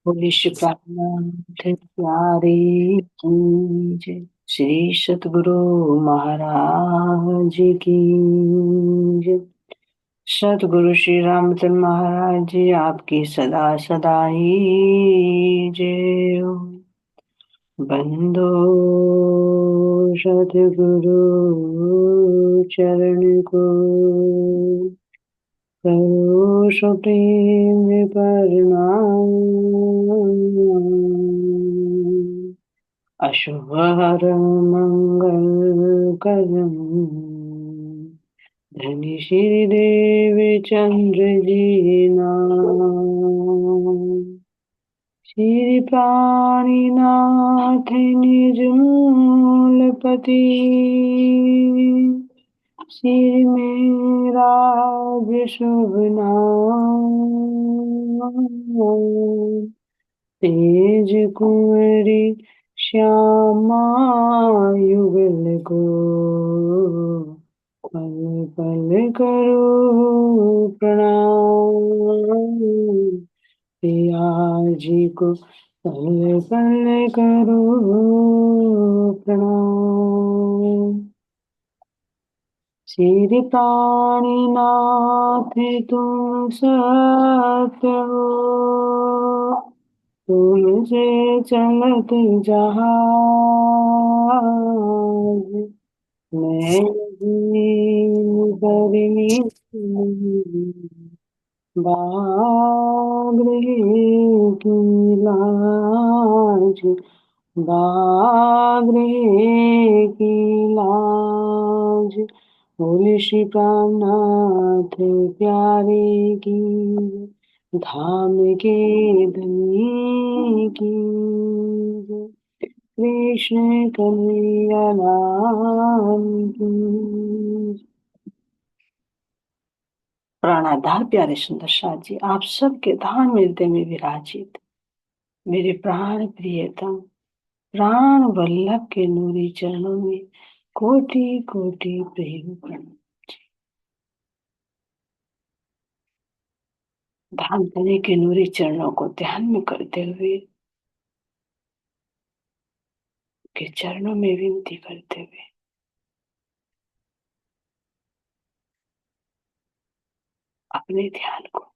बोले श्री प्राणनाथ प्यारे की जय। श्री सतगुरु महाराज की जय। सतगुरु श्री रामचंद्र महाराज जी आपकी सदा सदा ही जय हो। बंदो सतगुरु चरण को करो सो प्रेम प्रणाम। अशुभ हरं मंगल करं धनि श्री देव चंद्र जी नाम। श्री प्राणीनाथ निज मूलपति श्री मेरा शुभ नाम। तेज कुंवरी श्यामा युगल को पल पल करो प्रणाम। पिया जी को पल पल करो प्रणाम। श्री प्राणीनाथ तुम सत्य हो, तुमसे चलत जहाज। मैं बरनी बागरे की लाज, बागरे की लाज। बोले श्री प्राणनाथ प्यारे की, धाम के धनी की जय। कृष्ण कन्हैया लाल की। प्राणाधार प्यारे सुंदर साथ जी, आप सबके धाम हृदय में विराजित मेरे प्राण प्रियतम प्राण वल्लभ के नूरी चरणों में कोटि कोटि प्रेम प्रणाम। धाम धने के नूरी चरणों को ध्यान में करते हुए, के चरणों में विनती करते हुए अपने ध्यान को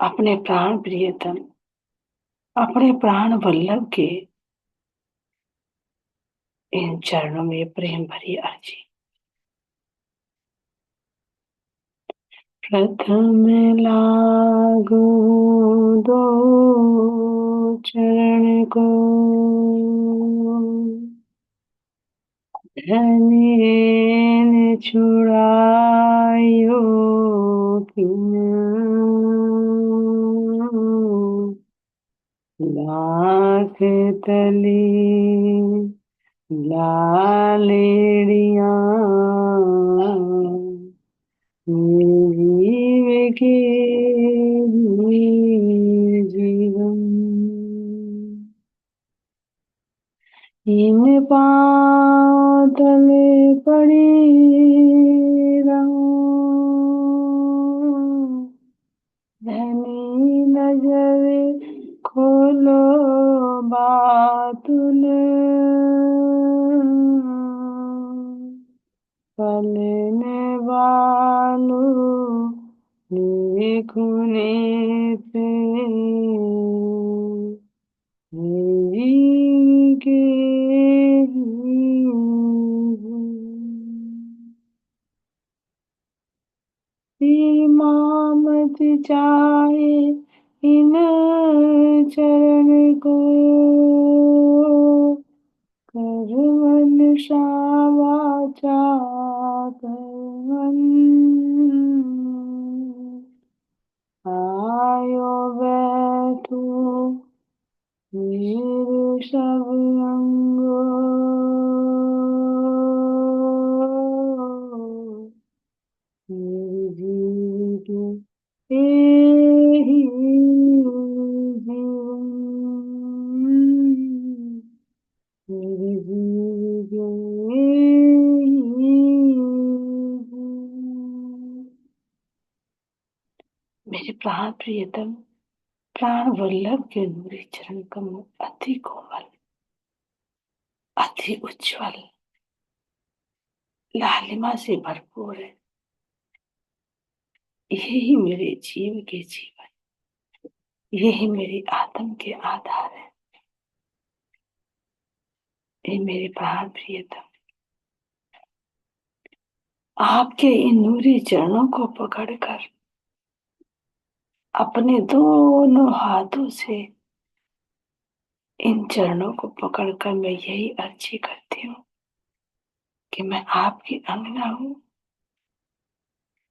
अपने प्राण प्रियतम अपने प्राण वल्लभ के इन चरणों में प्रेम भरी अर्जी। प्रथम लागू दो चरण को, धन्य छुड़ायो किन। लाख तली लालेड़िया जीव के जीवन। इन पाँव तले पड़ी रहूं, धनी नजर खोलो बातुल। पलने वालो देखने पे जी के इमामत चाहे इन चरण को, कर मन वाचा कर्मन। आयो बैठो मेरे सब अंगो, मेरे जीवन के ही जीवन। मेरे जीवन के ही जीवन। मेरे प्राण प्रियतम प्राण वल्लभ के नूरी चरण कमल अति कोमल, अति उज्जवल, लालिमा से भरपूर है। यही मेरे जीव के जीवन, यही मेरी आत्म के आधार है। ये मेरे प्राण प्रियतम, आपके इन नूरी चरणों को पकड़कर अपने दोनों हाथों से इन चरणों को पकड़कर मैं यही अर्जी करती हूँ कि मैं आपकी अंगना हूँ।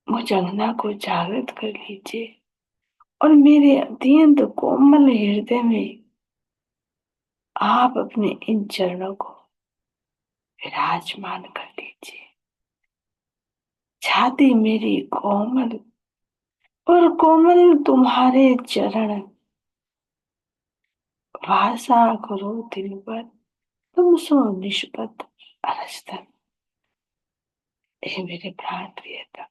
मुझ अंगना को जागृत कर लीजिए और मेरे अत्यंत कोमल हृदय में आप अपने इन चरणों को विराजमान कर दीजिए। छाती मेरी कोमल और कोमल तुम्हारे चरण, भाषा करो दिन भर तुम सो निष्पत अरस्तन। हे मेरे प्राण प्रियतम,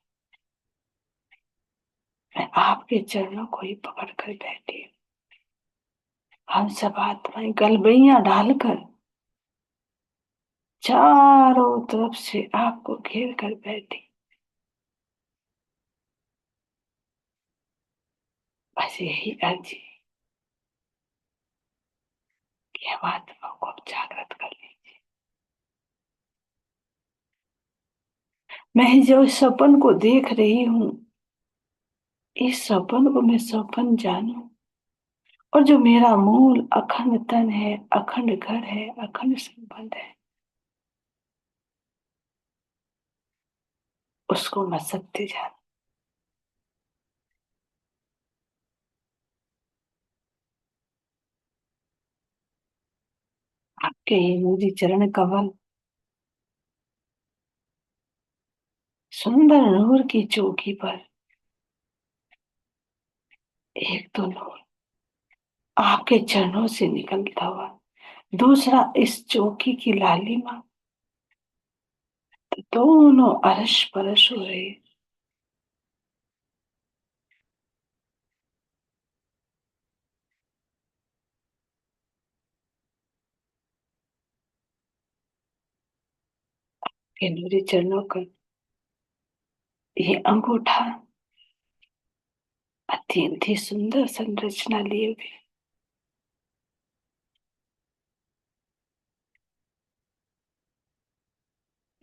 मैं आपके चरणों को ही पकड़ कर बैठी हूँ। हम सब आत्माएं गलबैया डालकर चारों तरफ से आपको घेर कर बैठी, बस यही अर्जी कि हम आत्मा को अब जागृत कर लीजिए। मैं जो सपन को देख रही हूँ, इस सपन को मैं सपन जानूं, और जो मेरा मूल अखंड तन है, अखंड घर है, अखंड संबंध है, उसको मैं सत्य जानूं। आपके ये मुझे चरण कमल सुंदर नूर की चौकी पर एक तो नूर आपके चरणों से निकलता हुआ, दूसरा इस चौकी की लालिमा, दोनों अरश परश हो रहे। के नूरी चरणों का ये अंगूठा अत्यंत ही सुंदर संरचना लिए हुए,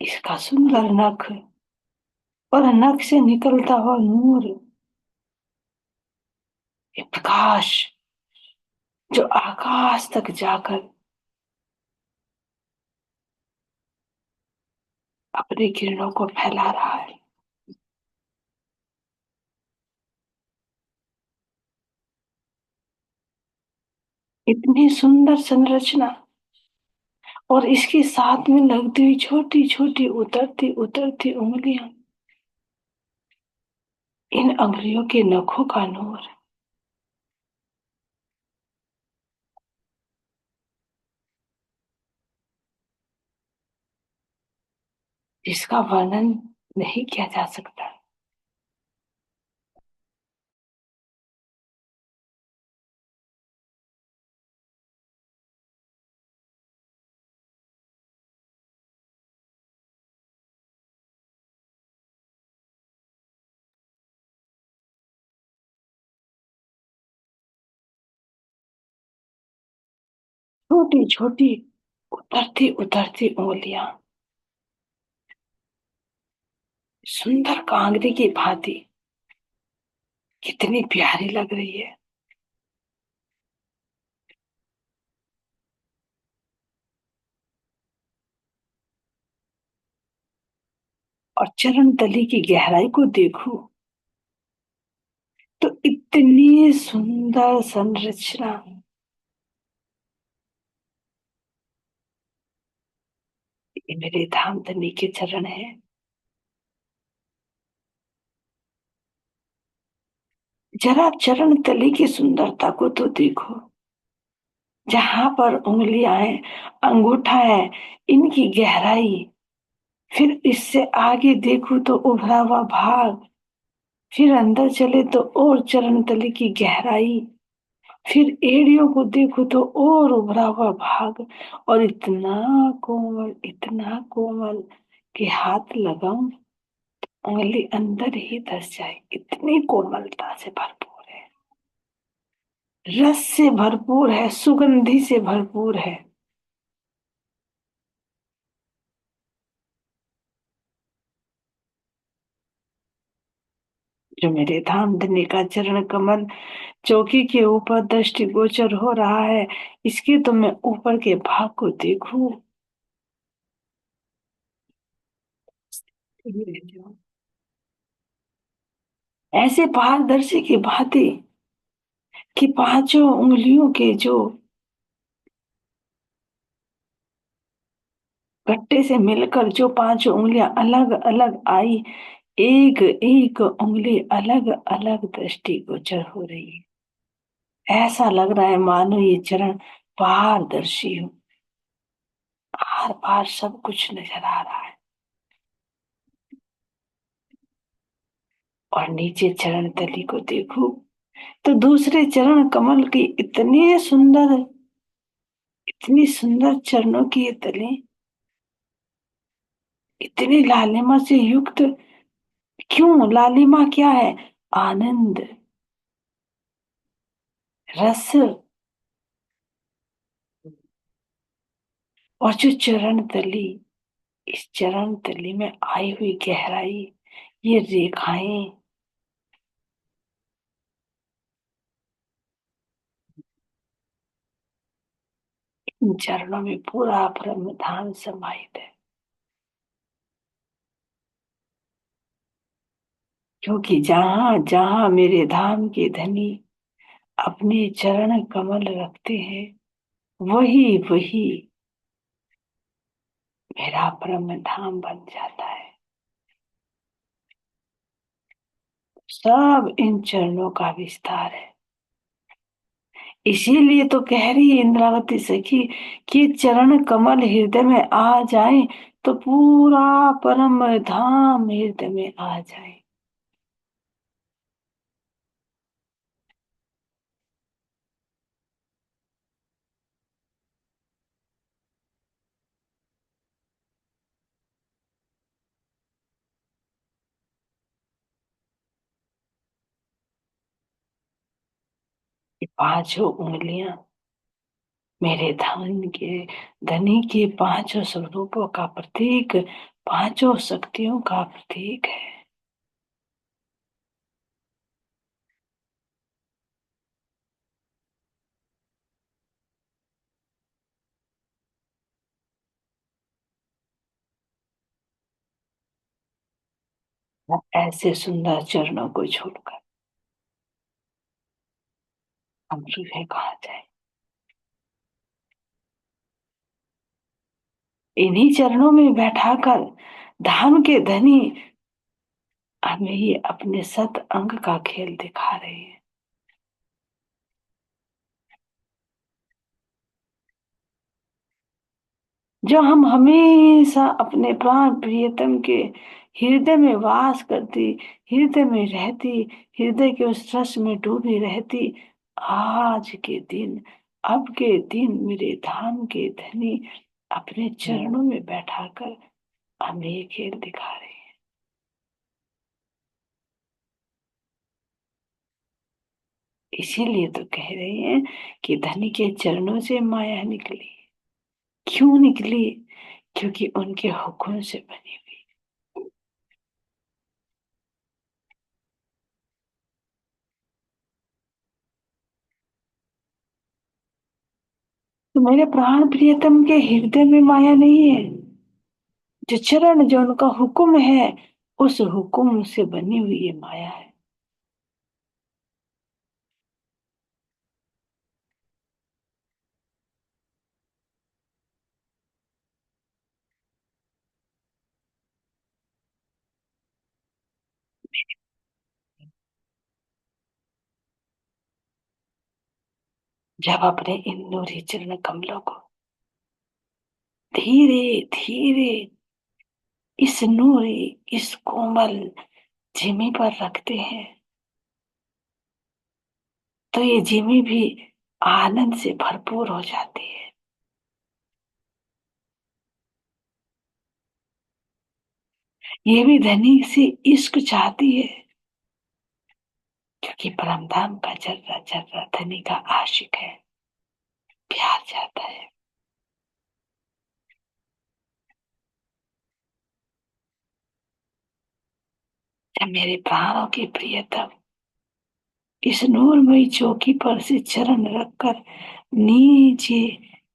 इसका सुंदर नख और नख से निकलता हुआ नूर, ये प्रकाश जो आकाश तक जाकर अपनी किरणों को फैला रहा है। इतनी सुंदर संरचना और इसके साथ में लगती हुई छोटी छोटी उतरती उतरती उंगलियां, इन अंगुलियों के नखों का नूर, जिसका वर्णन नहीं किया जा सकता। छोटी छोटी उतरती उतरती उंगलियां सुंदर कांगरी की भांति कितनी प्यारी लग रही है। और चरण तली की गहराई को देखो तो इतनी सुंदर संरचना, ये मेरे धाम धनी के चरण है। जरा चरण तली की सुंदरता को तो देखो, जहां पर उंगलियां हैं, अंगूठा है, इनकी गहराई, फिर इससे आगे देखो तो उभरा हुआ भाग, फिर अंदर चले तो और चरण तली की गहराई, फिर एड़ियों को देखो तो और उभरा हुआ भाग, और इतना कोमल कि हाथ लगाऊं उंगली अंदर ही धस जाए, इतनी कोमलता से भरपूर है, रस से भरपूर है, सुगंधि से भरपूर है। जो मेरे धाम धन्य का चरण कमल चौकी के ऊपर दृष्टिगोचर हो रहा है, इसके तो मैं ऊपर के भाग को देखूं। ऐसे पारदर्शी की भांति कि पांचों उंगलियों के जो गट्टे से मिलकर जो पांचों उंगलियां अलग अलग आई, एक एक उंगली अलग अलग दृष्टिगोचर हो रही है। ऐसा लग रहा है मानो ये चरण पारदर्शी हो, आर पार सब कुछ नजर आ रहा है। और नीचे चरण तली को देखो तो दूसरे चरण कमल की इतनी सुंदर चरणों की ये तली, इतनी लालिमा से युक्त। क्यों लालिमा क्या है? आनंद, रस, और जो चरण तली, इस चरण तली में आई हुई गहराई, ये रेखाएं, इन चरणों में पूरा ब्रह्म धाम समाहित है। क्योंकि जहां जहां मेरे धाम के धनी अपने चरण कमल रखते हैं, वही वही मेरा ब्रह्म धाम बन जाता है। सब इन चरणों का विस्तार है। इसीलिए तो कह रही है इंद्रावती सखी कि चरण कमल हृदय में आ जाए तो पूरा परम धाम हृदय में आ जाए। ये पांचों उंगलियां मेरे धनी के पांचों स्वरूपों का प्रतीक, पांचों शक्तियों का प्रतीक है। ऐसे सुंदर चरणों को छोड़कर हम सूर्य कहाँ जाए? इन्हीं चरणों में बैठाकर धाम के धनी हमें ये अपने सत अंग का खेल दिखा रहे हैं। जो हम हमेशा अपने प्राण प्रियतम के हृदय में वास करती, हृदय में रहती, हृदय के उस रस में डूबी रहती, आज के दिन, अब के दिन मेरे धाम के धनी अपने चरणों में बैठाकर हमें ये खेल दिखा रहे हैं। इसीलिए तो कह रहे हैं कि धनी के चरणों से माया निकली। क्यों निकली? क्योंकि उनके हुक्म से बनी हुई। तो मेरे प्राण प्रियतम के हृदय में माया नहीं है। जो चरण, जो उनका हुक्म है, उस हुक्म से बनी हुई ये माया है। जब अपने इन नूरी चरण कमलों को धीरे धीरे इस कोमल जिमी पर रखते हैं, तो ये जिमी भी आनंद से भरपूर हो जाती है। ये भी धनी से इश्क चाहती है, क्योंकि परमधाम का जर्रा जर्रा धनी का आशिक है, प्यार चाहता है। जब मेरे प्राणों के प्रियतम इस नूरमयी चौकी पर से चरण रखकर नीचे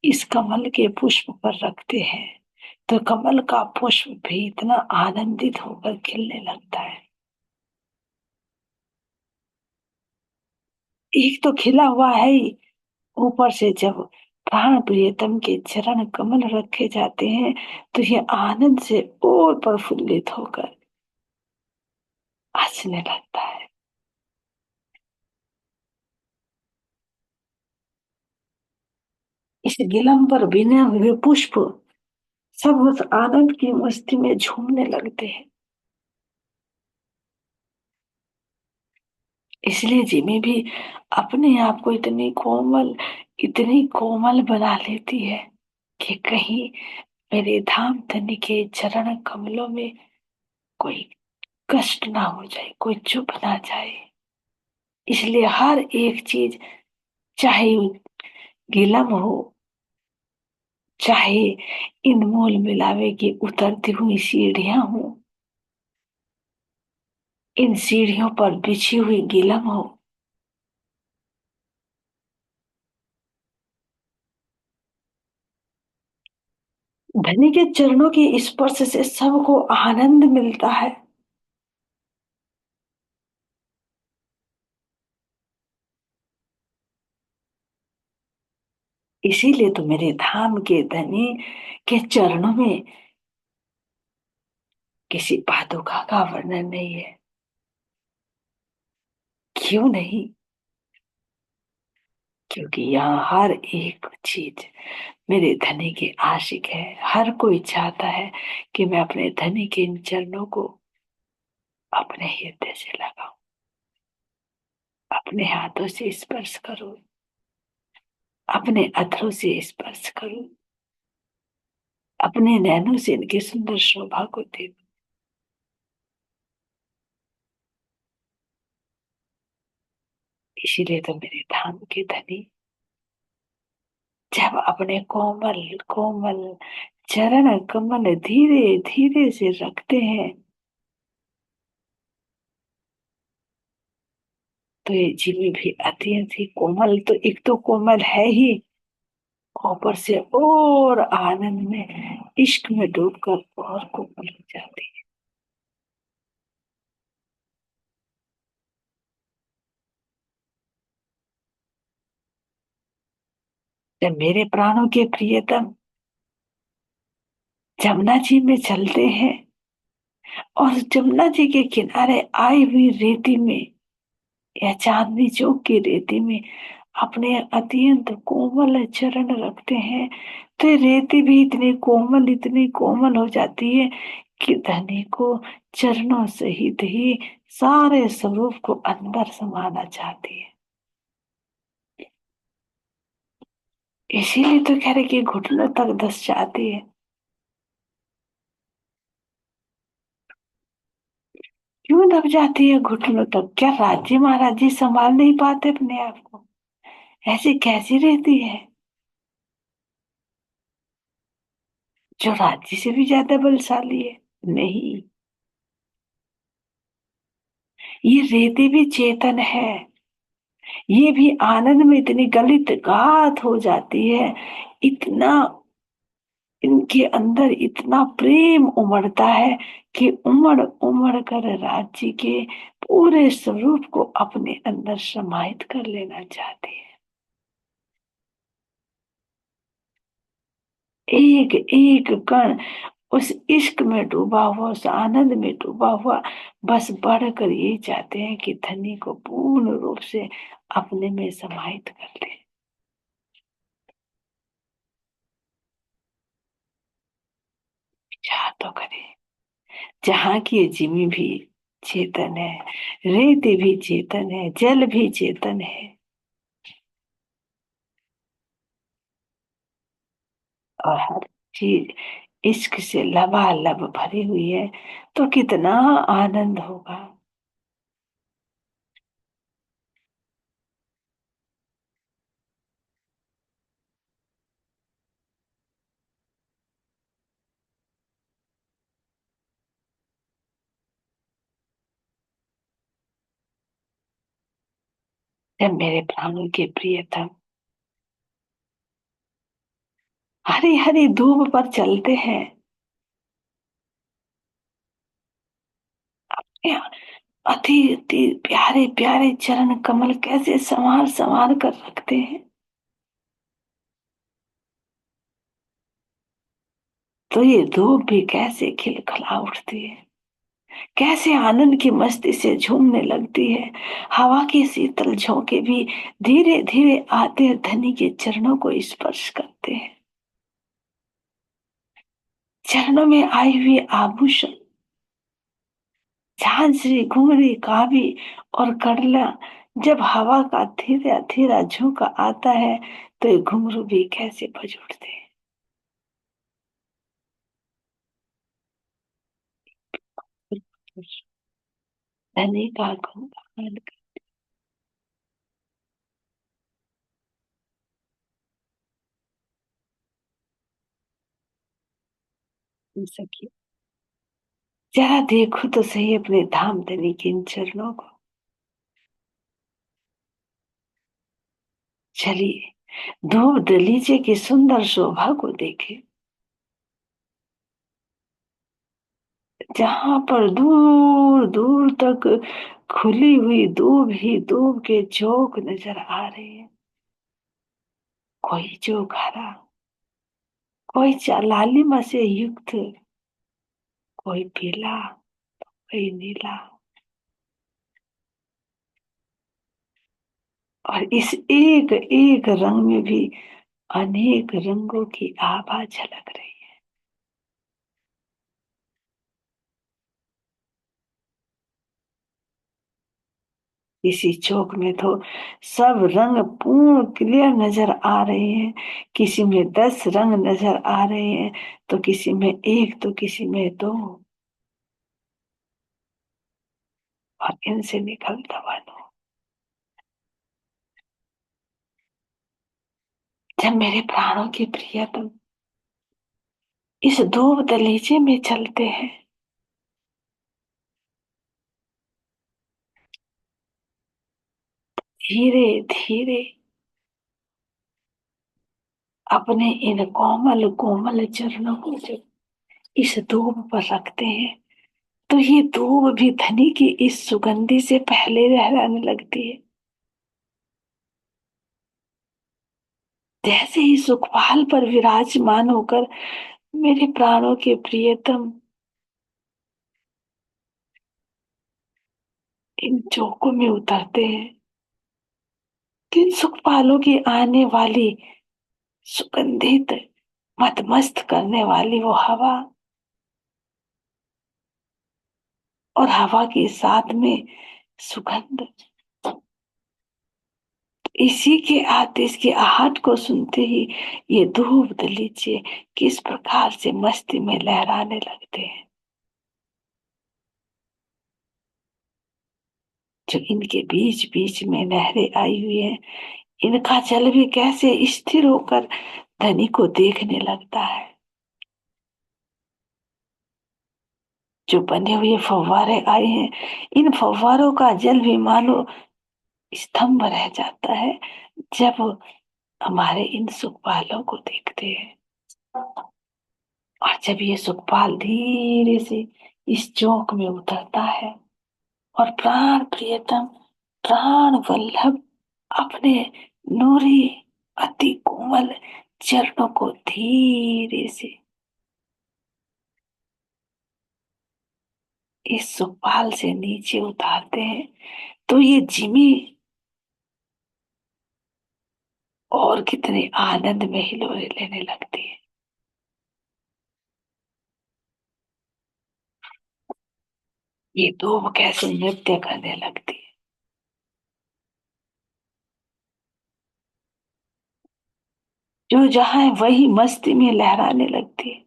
इस कमल के पुष्प पर रखते हैं, तो कमल का पुष्प भी इतना आनंदित होकर खिलने लगता है। एक तो खिला हुआ है ही, ऊपर से जब प्राण प्रियतम के चरण कमल रखे जाते हैं, तो ये आनंद से और प्रफुल्लित होकर हंसने लगता है। इस गिलम पर बिने हुए पुष्प सब उस आनंद की मस्ती में झूमने लगते हैं। इसलिए जिमी भी अपने आप को इतनी कोमल बना लेती है कि कहीं मेरे धाम धनी के चरण कमलों में कोई कष्ट ना हो जाए, कोई चुप ना जाए। इसलिए हर एक चीज, चाहे गिलम हो, चाहे इन मोल मिलावे की उतरती हुई सीढ़ियां हो, इन सीढ़ियों पर बिछी हुई गिलम हो, धनी के चरणों के स्पर्श से सबको आनंद मिलता है। इसीलिए तो मेरे धाम के धनी के चरणों में किसी पादुका का वर्णन नहीं है। क्यों नहीं? क्योंकि यहाँ हर एक चीज मेरे धनी के आशिक है। हर कोई चाहता है कि मैं अपने धनी के इन चरणों को अपने हृदय से लगाऊं, अपने हाथों से स्पर्श करूं, अपने अधरों से स्पर्श करूं, अपने नैनों से इनकी सुंदर शोभा को देखूं। इसीलिए तो मेरे धाम के धनी जब अपने कोमल कोमल चरण कमल धीरे धीरे से रखते हैं, तो ये जीवी भी अत्यंत ही कोमल, तो एक तो कोमल है ही, ऊपर से और आनंद में इश्क में डूबकर और कोमल हो जाती है। जब मेरे प्राणों के प्रियतम जमुना जी में चलते हैं और जमुना जी के किनारे आई हुई रेती में या चांदनी चौक की रेती में अपने अत्यंत कोमल चरण रखते हैं, तो ये रेती भी इतनी कोमल हो जाती है कि धनी को चरणों सहित ही सारे स्वरूप को अंदर समाना चाहती है। इसीलिए तो कह रहे कि घुटनों तक धस जाती है। क्यों दब जाती है घुटनों तक? क्या राज्य महाराज जी संभाल नहीं पाते अपने आप को? ऐसी कैसी रहती है जो राज्य से भी ज्यादा बलशाली है? नहीं, ये रेती भी चेतन है। ये भी आनंद में इतनी गलित गाथ हो जाती है, इतना इनके अंदर इतना प्रेम उमड़ता है कि उमड़ उमड़ कर राज्य के पूरे स्वरूप को अपने अंदर समाहित कर लेना चाहती है। एक एक कण उस इश्क में डूबा हुआ, उस आनंद में डूबा हुआ, बस बढ़कर ये चाहते हैं कि धनी को पूर्ण रूप से अपने में समाहित कर ले। चाह तो करे, जहाँ की ये जिमी भी चेतन है, रेत भी चेतन है, जल भी चेतन है, और हर चीज इश्क से लबालब भरी हुई है, तो कितना आनंद होगा। जब मेरे प्राणों के प्रियतम हरी हरी धूप पर चलते हैं, या अति अति प्यारे प्यारे चरण कमल कैसे संवार संवार कर रखते हैं, तो ये धूप भी कैसे खिलखिला उठती है, कैसे आनंद की मस्ती से झूमने लगती है। हवा के शीतल झोंके भी धीरे धीरे आते धनी के चरणों को स्पर्श करते हैं। चरणों में आई हुई आभूषण, झांझरी घुंघरी कावी और कड़ला, जब हवा का धीरे धीरे झोंका आता है, तो ये घुंघरू भी कैसे बज उठते हैं। धनी का गुणगान कर सके। जरा देखो तो सही अपने धाम धनी के इन चरणों को। चलिए धूप दलीचे की सुंदर शोभा को देखे, जहां पर दूर दूर तक खुली हुई दूब ही दूब के चौक नजर आ रहे हैं। कोई चौक हरा, कोई लालिमा से युक्त, कोई पीला, कोई नीला, और इस एक एक रंग में भी अनेक रंगों की आभा झलक रही है। इसी चौक में तो सब रंग पूर्ण क्लियर नजर आ रहे हैं। किसी में 10 रंग नजर आ रहे हैं, तो किसी में एक, तो किसी में दो, और इनसे निकलता हुआ धुआं। जब मेरे प्राणों की प्रियतम इस धूप दलीचे में चलते हैं, धीरे धीरे अपने इन कोमल कोमल चरणों को जब इस धूप पर रखते हैं, तो ये धूप भी धनी की इस सुगंधि से पहले लहराने लगती है। जैसे ही सुखपाल पर विराजमान होकर मेरे प्राणों के प्रियतम इन चौकों में उतरते हैं, तो इन सुखपालों की आने वाली सुगंधित मतमस्त करने वाली वो हवा, और हवा के साथ में सुगंध, इसी के आतिश की आहट को सुनते ही ये धूप दलीचे किस प्रकार से मस्ती में लहराने लगते हैं। जो इनके बीच बीच में नहरें आई हुई है, इनका जल भी कैसे स्थिर होकर धनी को देखने लगता है। जो बने हुए फव्वारे आए हैं, इन फव्वारों का जल भी मानो स्तंभ रह जाता है, जब हमारे इन सुखपालों को देखते हैं। और जब ये सुखपाल धीरे से इस चौक में उतरता है, और प्राण प्रियतम, प्राण वल्लभ अपने नूरी अति कोमल चरणों को धीरे से इस सुखपाल से नीचे उतारते हैं, तो ये जिमी और कितने आनंद में हिलोरे लेने लगती है। ये धूप कैसे नृत्य करने लगती है। जो जहां है वही मस्ती में लहराने लगती है।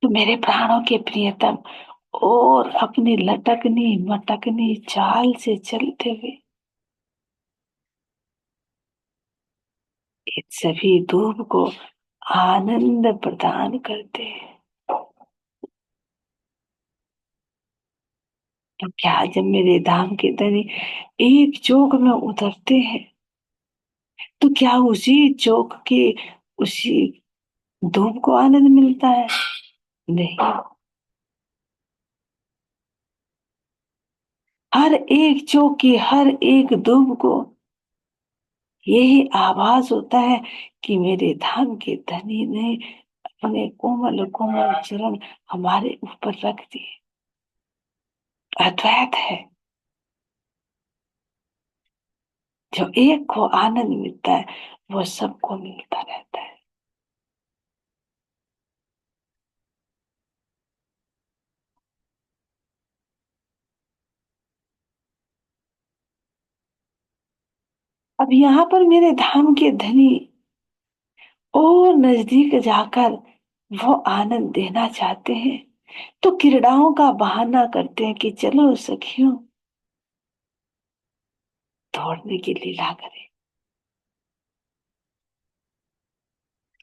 तो मेरे प्राणों के प्रियतम, और अपनी लटकनी मटकनी चाल से चलते हुए इन सभी धूप को आनंद प्रदान करते हैं। तो क्या जब मेरे धाम के धनी एक चौक में उतरते हैं, तो क्या उसी चौक के उसी धूप को आनंद मिलता है? नहीं। हर एक चौक की हर एक धूप को यही आभास होता है कि मेरे धाम के धनी ने अपने कोमल कोमल चरण हमारे ऊपर रख दिए। अद्वैत है। जो एक को आनंद मिलता है वो सबको मिलता रहता है। अब यहाँ पर मेरे धाम के धनी और नजदीक जाकर वो आनंद देना चाहते हैं, तो क्रीड़ाओं का बहाना करते हैं कि चलो सखियों, दौड़ने की लीला करें।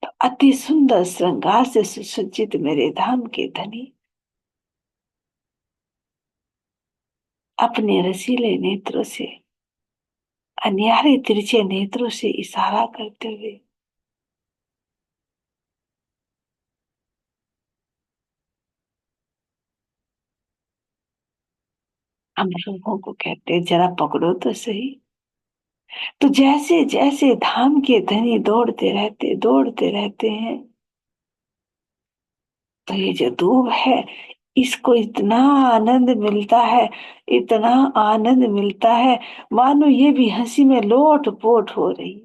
तो अति सुंदर श्रृंगार से सुसज्जित मेरे धाम के धनी अपने रसीले नेत्रों से, अन्यारे तिरछे नेत्रों से इशारा करते हुए हम लोगों को कहते हैं, जरा पकड़ो तो सही। तो जैसे जैसे धाम के धनी दौड़ते रहते हैं, तो ये जो धूप है, इसको इतना आनंद मिलता है, इतना आनंद मिलता है, मानो ये भी हंसी में लोट पोट हो रही।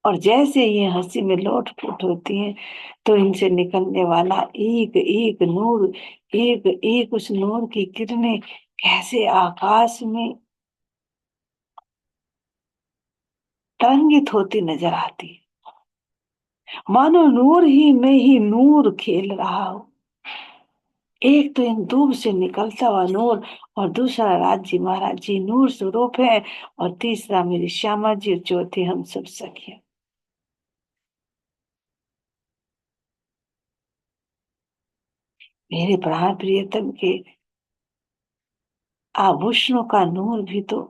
और जैसे ये हंसी में लोट पोट होती है, तो इनसे निकलने वाला एक एक नूर, एक एक उस नूर की किरणें कैसे आकाश में तरंगित होती नजर आती है, मानो नूर ही में ही नूर खेल रहा हो। एक तो इन धूप से निकलता हुआ नूर, और दूसरा राज्य महाराज जी नूर स्वरूप है, और तीसरा मेरी श्यामा जी, और चौथे हम सब सखिया। मेरे प्राण प्रियतम के आभूषणों का नूर भी तो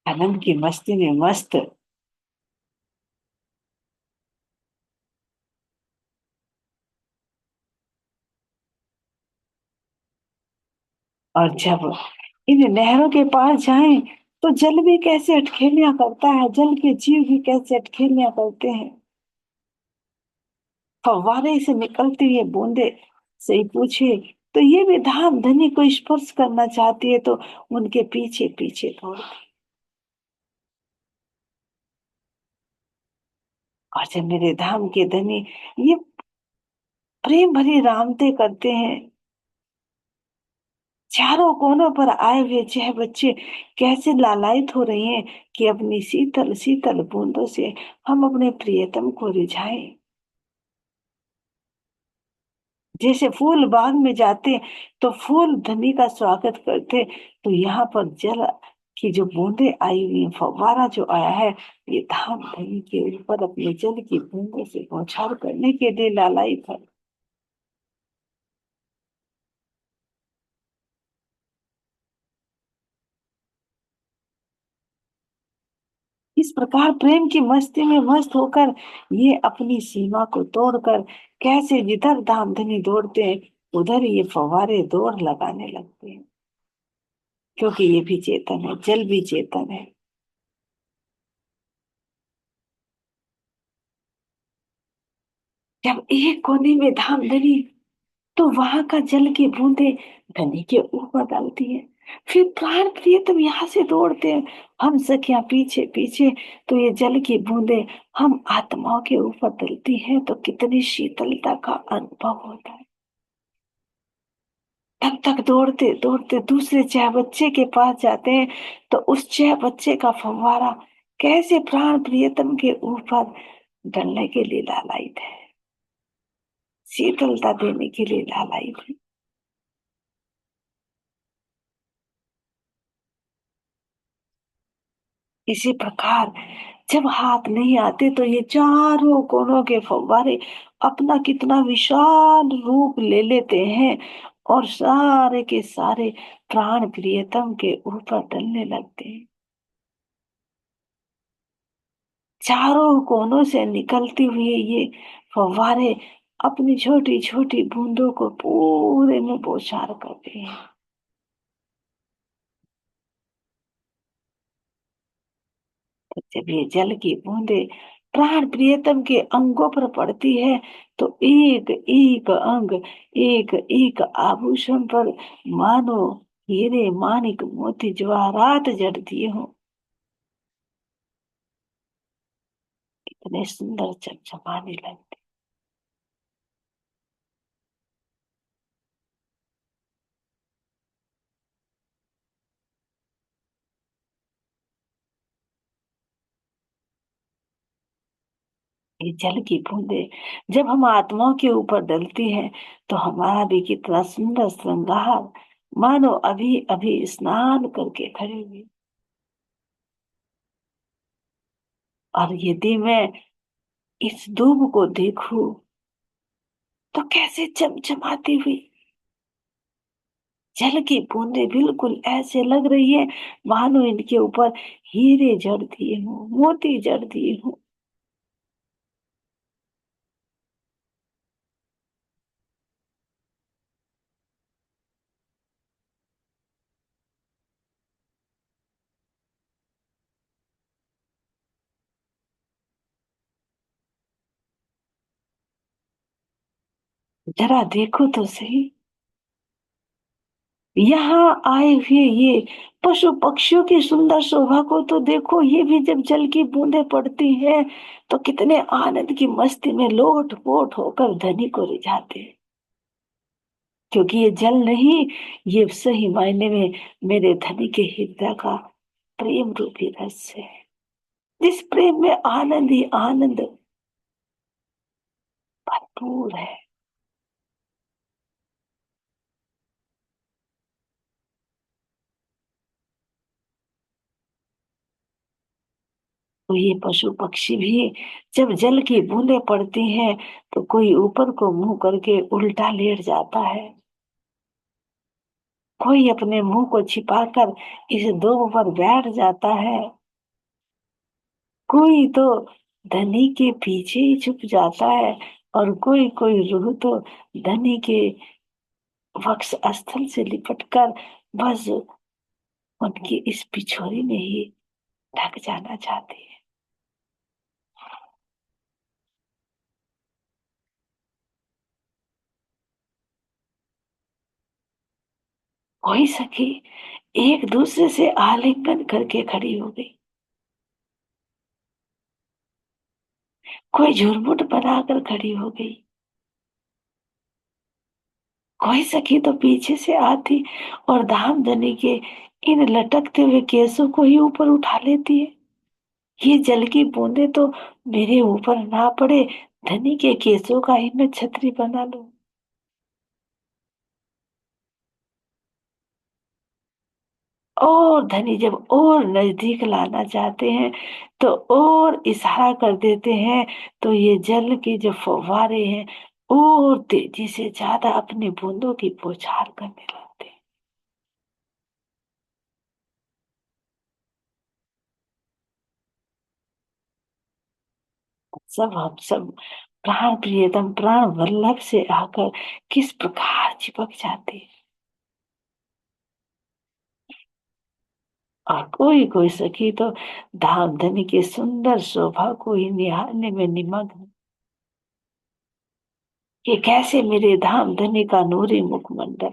आनंद की मस्ती में मस्त। और जब इन नहरों के पास जाएं, तो जल भी कैसे अटखेलियां करता है, जल के जीव भी कैसे अटखेलियां करते हैं। फव्वारे से निकलती ये बूंदे से पूछे, तो ये भी धाम धनी को स्पर्श करना चाहती है, तो उनके पीछे पीछे दौड़ती। और जब मेरे धाम के धनी ये प्रेम भरी रामते करते हैं, चारों कोनों पर आए हुए छह बच्चे कैसे लालायित हो रहे हैं कि अपनी शीतल शीतल बूंदों से हम अपने प्रियतम को रिझाएं। जैसे फूल बाग में जाते तो फूल धनी का स्वागत करते, तो यहाँ पर जल की जो बूंदे आई हुई हैं, फव्वारा जो आया है, ये धाम धनी के ऊपर अपने जल की बूंदों से बौछार करने के लिए लालायित है। इस प्रकार प्रेम की मस्ती में मस्त होकर ये अपनी सीमा को तोड़कर कैसे जिधर धाम धनी दौड़ते हैं, उधर ये फव्वारे दौड़ लगाने लगते हैं, क्योंकि ये भी चेतन है, जल भी चेतन है। जब एक कोने में धाम धनी, तो वहां का जल की बूंदे धनी के ऊपर डालती है। फिर प्राण प्रियतम यहाँ से दौड़ते हैं हम सखियां पीछे पीछे, तो ये जल की बूंदे हम आत्माओं के ऊपर डलती हैं तो कितनी शीतलता का अनुभव होता है। तब तक दौड़ते दौड़ते दूसरे चाय बच्चे के पास जाते हैं, तो उस चाय बच्चे का फव्वारा कैसे प्राण प्रियतम के ऊपर डलने के लिए लालायित है, शीतलता देने के लिए लालायित है। इसी प्रकार जब हाथ नहीं आते तो ये चारों कोनों के फव्वारे अपना कितना विशाल रूप ले लेते हैं और सारे के सारे प्राण प्रियतम के ऊपर डलने लगते हैं। चारों कोनों से निकलती हुई ये फव्वारे अपनी छोटी छोटी बूंदों को पूरे में बौछार करते हैं। तो जब ये जल की बूंदे प्राण प्रियतम के अंगों पर पड़ती है, तो एक एक अंग, एक एक आभूषण पर मानो हीरे मानिक मोती जवाहरात जड़ दिए हों, इतने सुंदर चमचमाने लगते। ये जल की बूंदे जब हम आत्माओं के ऊपर डलती है, तो हमारा भी कितना सुंदर श्रृंगार, मानो अभी अभी स्नान करके खड़े हुए। और यदि मैं इस धूप को देखूं तो कैसे चमचमाती हुई जल की बूंदे बिल्कुल ऐसे लग रही है मानो इनके ऊपर हीरे जड़ दिए हों, मोती जड़ दिए हों। जरा देखो तो सही, यहाँ आए हुए ये पशु पक्षियों की सुंदर शोभा को तो देखो। ये भी जब जल की बूंदें पड़ती हैं तो कितने आनंद की मस्ती में लोट पोट होकर धनी को रिझाते हैं। क्योंकि ये जल नहीं, ये सही मायने में मेरे धनी के हृदय का प्रेम रूपी रस है, जिस प्रेम में आनंद ही आनंद भरपूर है। तो ये पशु पक्षी भी जब जल की बूंदें पड़ती हैं तो कोई ऊपर को मुंह करके उल्टा लेट जाता है, कोई अपने मुंह को छिपाकर इस दोब पर बैठ जाता है, कोई तो धनी के पीछे ही छुप जाता है, और कोई कोई रूह तो धनी के वक्ष स्थल से लिपटकर बस उनकी इस पिछोरी में ही ढक जाना चाहती है। कोई सखी एक दूसरे से आलिंगन करके खड़ी हो गई, कोई झुरमुट बनाकर खड़ी हो गई, कोई सखी तो पीछे से आती और धामधनी के इन लटकते हुए केसों को ही ऊपर उठा लेती है। ये जल की बूंदे तो मेरे ऊपर ना पड़े, धनी के केसों का ही मैं छतरी बना लूं। और धनी जब और नजदीक लाना चाहते हैं तो और इशारा कर देते हैं, तो ये जल के जो फव्वारे हैं और तेजी से ज्यादा अपनी बूंदों की बौछार करने लगते हैं। सब हम सब प्राण प्रियतम प्राण वल्लभ से आकर किस प्रकार चिपक जाते हैं। और कोई कोई सखी तो धाम धनी के सुंदर शोभा को ही निहारने में निमग्न, ये कैसे मेरे धाम धनी का नूरी मुखमंडल,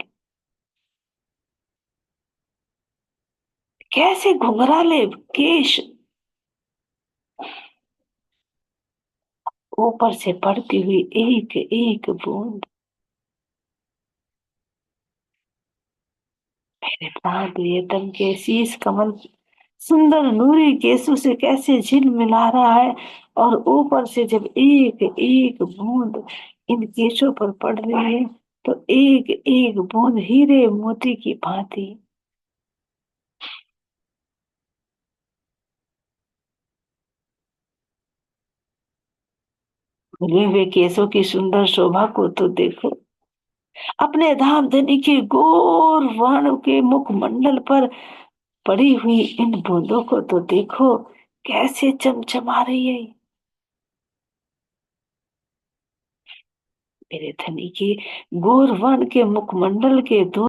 कैसे घुंघराले केश ऊपर से पड़ती हुई एक एक बूंद मेरे प्राण प्रियतम के शीश कमल सुंदर नूरी केसों से कैसे झिलमिला रहा है। और ऊपर से जब एक एक बूंद इन केशों पर पड़ रही है तो एक एक बूंद हीरे मोती की भांति खुले हुए केसों की सुंदर शोभा को तो देखो। अपने धाम धनी के गोर वर्ण के मुखमंडल पर पड़ी हुई इन बूंदों को तो देखो, कैसे चमचमा रही है। मेरे धनी के गोर वर्ण के मुखमंडल के